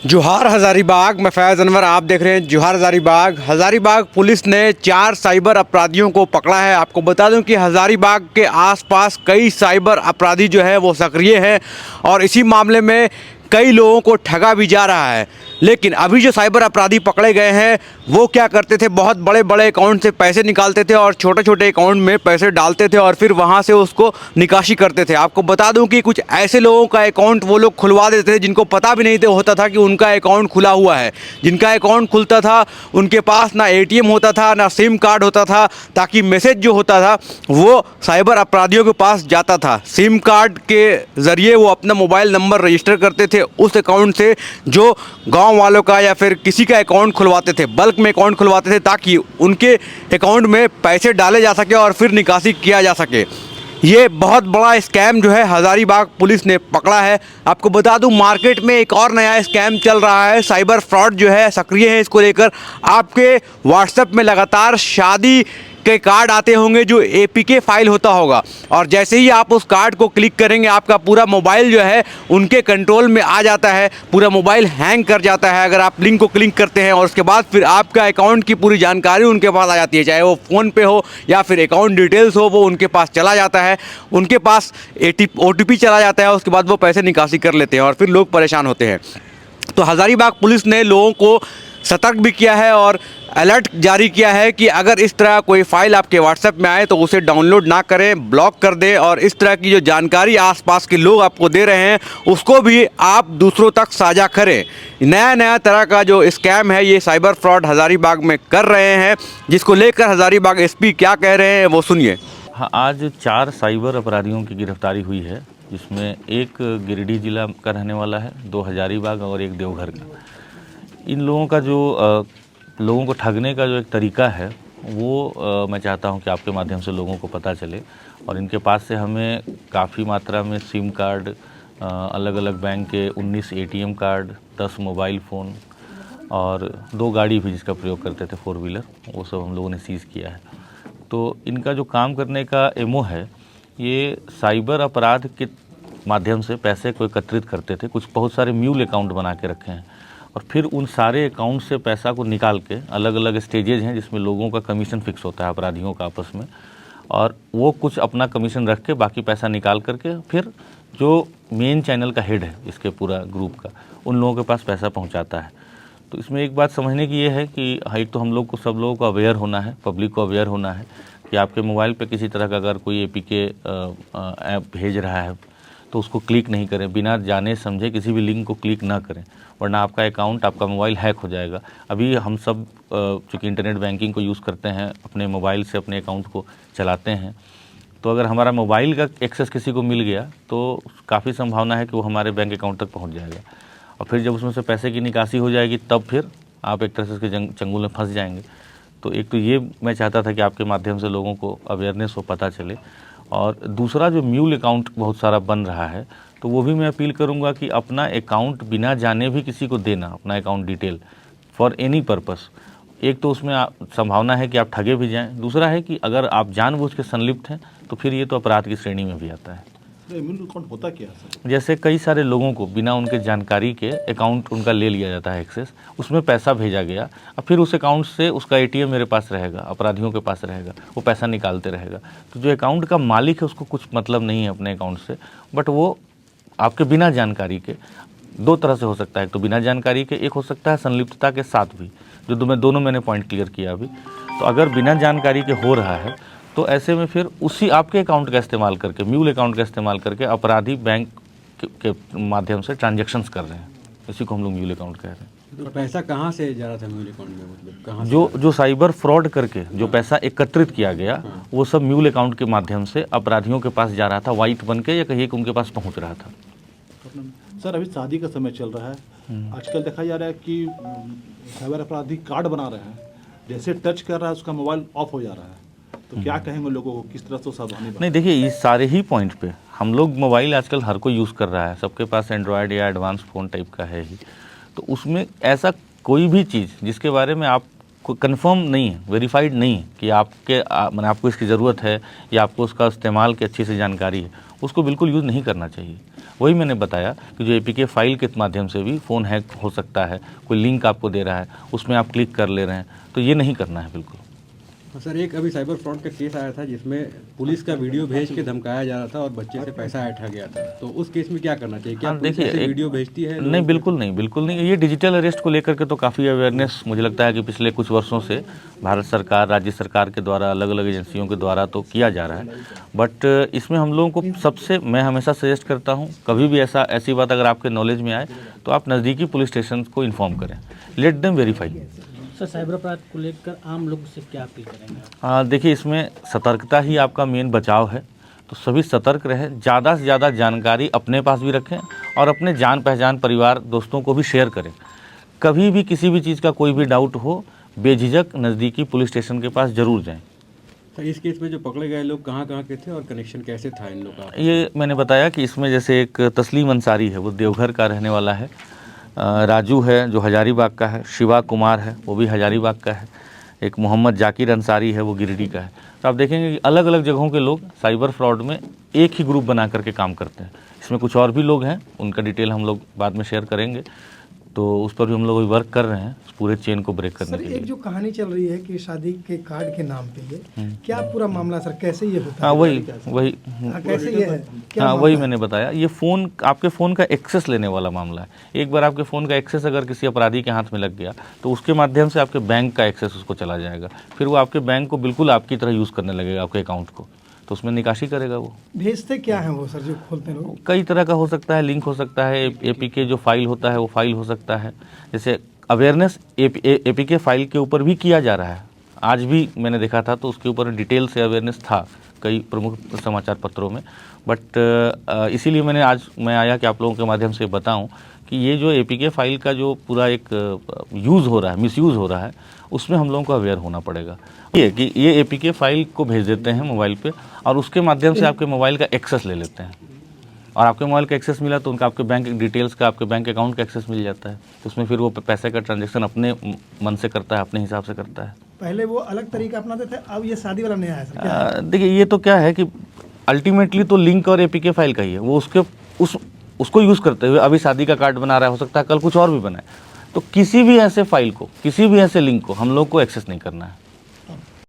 जोहार हज़ारीबाग। मैं फैज़ अनवर, आप देख रहे हैं जोहार हज़ारीबाग। हज़ारीबाग पुलिस ने 4 साइबर अपराधियों को पकड़ा है। आपको बता दूं कि हज़ारीबाग के आसपास कई साइबर अपराधी जो है वो सक्रिय हैं और इसी मामले में कई लोगों को ठगा भी जा रहा है। लेकिन अभी जो साइबर अपराधी पकड़े गए हैं वो क्या करते थे, बहुत बड़े बड़े अकाउंट से पैसे निकालते थे और छोटे छोटे अकाउंट में पैसे डालते थे और फिर वहां से उसको निकासी करते थे। आपको बता दूं कि कुछ ऐसे लोगों का अकाउंट वो लोग खुलवा देते थे जिनको पता भी नहीं होता था कि उनका अकाउंट खुला हुआ है। जिनका अकाउंट खुलता था उनके पास ना एटीएम होता था, ना सिम कार्ड होता था, ताकि मैसेज जो होता था वो साइबर अपराधियों के पास जाता था। सिम कार्ड के ज़रिए वो अपना मोबाइल नंबर रजिस्टर करते थे उस अकाउंट से जो गांव वालों का या फिर किसी का अकाउंट खुलवाते थे, बल्क में अकाउंट खुलवाते थे ताकि उनके अकाउंट में पैसे डाले जा सके और फिर निकासी किया जा सके। ये बहुत बड़ा स्कैम जो है हज़ारीबाग पुलिस ने पकड़ा है। आपको बता दूं मार्केट में एक और नया स्कैम चल रहा है, साइबर फ्रॉड जो है सक्रिय है। इसको लेकर आपके व्हाट्सएप में लगातार शादी के कार्ड आते होंगे जो एपीके फाइल होता होगा और जैसे ही आप उस कार्ड को क्लिक करेंगे आपका पूरा मोबाइल जो है उनके कंट्रोल में आ जाता है, पूरा मोबाइल हैंग कर जाता है। अगर आप लिंक को क्लिक करते हैं और उसके बाद फिर आपका अकाउंट की पूरी जानकारी उनके पास आ जाती है, चाहे वो फ़ोन पे हो या फिर अकाउंट डिटेल्स हो, वो उनके पास चला जाता है। उनके पास OTP चला जाता है, उसके बाद वो पैसे निकासी कर लेते हैं और फिर लोग परेशान होते हैं। तो हज़ारीबाग पुलिस ने लोगों को सतर्क भी किया है और अलर्ट जारी किया है कि अगर इस तरह कोई फ़ाइल आपके व्हाट्सएप में आए तो उसे डाउनलोड ना करें, ब्लॉक कर दें और इस तरह की जो जानकारी आसपास के लोग आपको दे रहे हैं उसको भी आप दूसरों तक साझा करें। नया नया तरह का जो स्कैम है ये साइबर फ्रॉड हज़ारीबाग में कर रहे हैं, जिसको लेकर हज़ारीबाग एसपी क्या कह रहे हैं वो सुनिए। हाँ, आज 4 साइबर अपराधियों की गिरफ्तारी हुई है, जिसमें एक गिरिडीह जिला का रहने वाला है, 2 हज़ारीबाग और एक देवघर का। इन लोगों का जो लोगों को ठगने का जो एक तरीका है वो मैं चाहता हूं कि आपके माध्यम से लोगों को पता चले। और इनके पास से हमें काफ़ी मात्रा में सिम कार्ड, अलग अलग बैंक के 19 एटीएम कार्ड, 10 मोबाइल फ़ोन और 2 गाड़ी भी जिसका प्रयोग करते थे 4 व्हीलर, वो सब हम लोगों ने सीज़ किया है। तो इनका जो काम करने का एमओ है, ये साइबर अपराध के माध्यम से पैसे को एकत्रित करते थे। कुछ बहुत सारे म्यूल अकाउंट बना के रखे हैं और फिर उन सारे अकाउंट से पैसा को निकाल के, अलग अलग स्टेजेज हैं जिसमें लोगों का कमीशन फिक्स होता है अपराधियों का आपस में, और वो कुछ अपना कमीशन रख के बाकी पैसा निकाल करके फिर जो मेन चैनल का हेड है इसके पूरा ग्रुप का, उन लोगों के पास पैसा पहुँचाता है। तो इसमें एक बात समझने की ये है कि एक तो हम लोग को, सब लोगों को अवेयर होना है, पब्लिक को अवेयर होना है कि आपके मोबाइल पे किसी तरह का अगर कोई एपीके ऐप भेज रहा है तो उसको क्लिक नहीं करें, बिना जाने समझे किसी भी लिंक को क्लिक ना करें, वरना आपका अकाउंट, आपका मोबाइल हैक हो जाएगा। अभी हम सब चूँकि इंटरनेट बैंकिंग को यूज़ करते हैं, अपने मोबाइल से अपने अकाउंट को चलाते हैं, तो अगर हमारा मोबाइल का एक्सेस किसी को मिल गया तो काफ़ी संभावना है कि वो हमारे बैंक अकाउंट तक पहुँच जाएगा और फिर जब उसमें से पैसे की निकासी हो जाएगी तब फिर आप एक तरह से उसके चंगुल में फंस जाएंगे। तो एक तो ये मैं चाहता था कि आपके माध्यम से लोगों को अवेयरनेस हो, पता चले। और दूसरा, जो म्यूल अकाउंट बहुत सारा बन रहा है, तो वो भी मैं अपील करूंगा कि अपना अकाउंट बिना जाने भी किसी को देना, अपना account detail for any purpose. एक तो उसमें संभावना है कि आप ठगे भी जाएं, दूसरा है कि अगर आप जानबूझ के संलिप्त हैं तो फिर ये तो अपराध की श्रेणी में भी आता है। म्यूल अकाउंट होता क्या है? जैसे कई सारे लोगों को बिना उनके जानकारी के अकाउंट उनका ले लिया जाता है एक्सेस, उसमें पैसा भेजा गया और फिर उस अकाउंट से उसका एटीएम मेरे पास रहेगा, अपराधियों के पास रहेगा, वो पैसा निकालते रहेगा। तो जो अकाउंट का मालिक है उसको कुछ मतलब नहीं है अपने अकाउंट से, बट वो आपके बिना जानकारी के, 2 तरह से हो सकता है, एक तो बिना जानकारी के, एक हो सकता है संलिप्तता के साथ भी, जो दोनों मैंने पॉइंट क्लियर किया अभी। तो अगर बिना जानकारी के हो रहा है तो ऐसे में फिर उसी आपके अकाउंट का इस्तेमाल करके, म्यूल अकाउंट का इस्तेमाल करके अपराधी बैंक के माध्यम से ट्रांजैक्शंस कर रहे हैं। इसी को हम लोग म्यूल अकाउंट कह रहे हैं। तो पैसा कहाँ से जा रहा था म्यूल अकाउंट में, मतलब कहाँ जो साइबर फ्रॉड करके जो पैसा एकत्रित किया गया, वो सब म्यूल अकाउंट के माध्यम से अपराधियों के पास जा रहा था, वाइट बन के, या कहिए कि उनके पास पहुँच रहा था। सर, अभी शादी का समय चल रहा है, आजकल देखा जा रहा है कि साइबर अपराधी कार्ड बना रहे हैं, जैसे टच कर रहा है उसका मोबाइल ऑफ हो जा रहा है। तो क्या कहेंगे लोगों को, किस तरह से सावधानी? नहीं, देखिए, इस सारे ही पॉइंट पे हम लोग, मोबाइल आजकल हर कोई यूज़ कर रहा है, सबके पास एंड्रॉयड या एडवांस फ़ोन टाइप का है ही। तो उसमें ऐसा कोई भी चीज़ जिसके बारे में आप कंफर्म नहीं है, वेरीफाइड नहीं है कि मैंने आपको इसकी ज़रूरत है या आपको उसका इस्तेमाल की अच्छी से जानकारी है, उसको बिल्कुल यूज़ नहीं करना चाहिए। वही मैंने बताया कि जो APK फाइल के माध्यम से भी फ़ोन हैक हो सकता है, कोई लिंक आपको दे रहा है, उसमें आप क्लिक कर ले रहे हैं, तो ये नहीं करना है बिल्कुल। सर, एक अभी साइबर फ्रॉड का केस आया था जिसमें पुलिस का वीडियो भेज के धमकाया जा रहा था और बच्चे से पैसा ऐंठा गया था, तो उस केस में क्या करना चाहिए? क्या पुलिस ऐसे वीडियो भेजती है? नहीं, बिल्कुल नहीं, बिल्कुल नहीं। ये डिजिटल अरेस्ट को लेकर के तो काफ़ी अवेयरनेस मुझे लगता है कि पिछले कुछ वर्षों से भारत सरकार, राज्य सरकार के द्वारा, अलग अलग एजेंसियों के द्वारा तो किया जा रहा है। बट इसमें हम लोगों को मैं हमेशा सजेस्ट करता हूँ, कभी भी ऐसी बात अगर आपके नॉलेज में आए तो आप नज़दीकी पुलिस स्टेशन को इन्फॉर्म करें, let them verify. Sir, cyber अपराध को लेकर आम लोगों से क्या अपील करेंगे? देखिए, इसमें सतर्कता ही आपका मेन बचाव है, तो सभी सतर्क रहें, ज़्यादा से ज़्यादा जानकारी अपने पास भी रखें और अपने जान पहचान, परिवार, दोस्तों को भी शेयर करें। कभी भी किसी भी चीज़ का कोई भी डाउट हो, बेझिझक नज़दीकी पुलिस स्टेशन के पास ज़रूर जाएं। तो इस केस में जो पकड़े गए लोग कहाँ के थे और कनेक्शन कैसे था इन लोगों का? ये मैंने बताया कि इसमें जैसे एक तस्लीम अंसारी है, वो देवघर का रहने वाला है, राजू है जो हजारीबाग का है, शिवा कुमार है वो भी हजारीबाग का है, एक मोहम्मद जाकिर अंसारी है वो गिरिडीह का है। तो आप देखेंगे कि अलग अलग जगहों के लोग साइबर फ्रॉड में एक ही ग्रुप बना करके काम करते हैं। इसमें कुछ और भी लोग हैं, उनका डिटेल हम लोग बाद में शेयर करेंगे, तो उस पर भी हम लोग वर्क कर रहे हैं पूरे चेन को ब्रेक करने के लिए। एक जो कहानी चल रही है कि शादी के कार्ड के नाम पे ये क्या पूरा मामला सर, कैसे ये होता है? हाँ, वही कैसे ये है? क्या हाँ, मामला वही है? मैंने बताया, ये आपके फ़ोन का एक्सेस लेने वाला मामला है। एक बार आपके फ़ोन का एक्सेस अगर किसी अपराधी के हाथ में लग गया तो उसके माध्यम से आपके बैंक का एक्सेस उसको चला जाएगा, फिर वो आपके बैंक को बिल्कुल आपकी तरह यूज़ करने लगेगा, आपके अकाउंट को, तो उसमें निकासी करेगा वो। भेजते क्या है वो सर जो खोलते हैं लोग? कई तरह का हो सकता है, लिंक हो सकता है, APK जो फाइल होता है वो फाइल हो सकता है। जैसे अवेयरनेस APK फाइल के ऊपर भी किया जा रहा है, आज भी मैंने देखा था, तो उसके ऊपर डिटेल से अवेयरनेस था कई प्रमुख समाचार पत्रों में। बट इसीलिए मैं आया कि आप लोगों के माध्यम से बताऊं कि ये जो APK फाइल का जो पूरा एक यूज़ हो रहा है, मिसयूज़ हो रहा है, उसमें हम लोगों को अवेयर होना पड़ेगा। ये APK फाइल को भेज देते हैं मोबाइल पे और उसके माध्यम से आपके मोबाइल का एक्सेस ले लेते हैं, और आपके मोबाइल का एक्सेस मिला तो उनका आपके बैंक डिटेल्स का, आपके बैंक अकाउंट का एक्सेस मिल जाता है, तो उसमें फिर वो पैसे का ट्रांजैक्शन अपने मन से करता है, अपने हिसाब से करता है। पहले वो अलग तरीका अपनाते थे, अब ये शादी वाला नया है सर, क्या है? देखिए, ये तो क्या है कि अल्टीमेटली तो लिंक और APK फाइल का ही है, वो उसको यूज़ करते हुए अभी शादी का कार्ड बना रहा है, हो सकता है कल कुछ और भी बनाए, तो किसी भी ऐसे फाइल को, किसी भी ऐसे लिंक को हम लोग को एक्सेस नहीं करना है।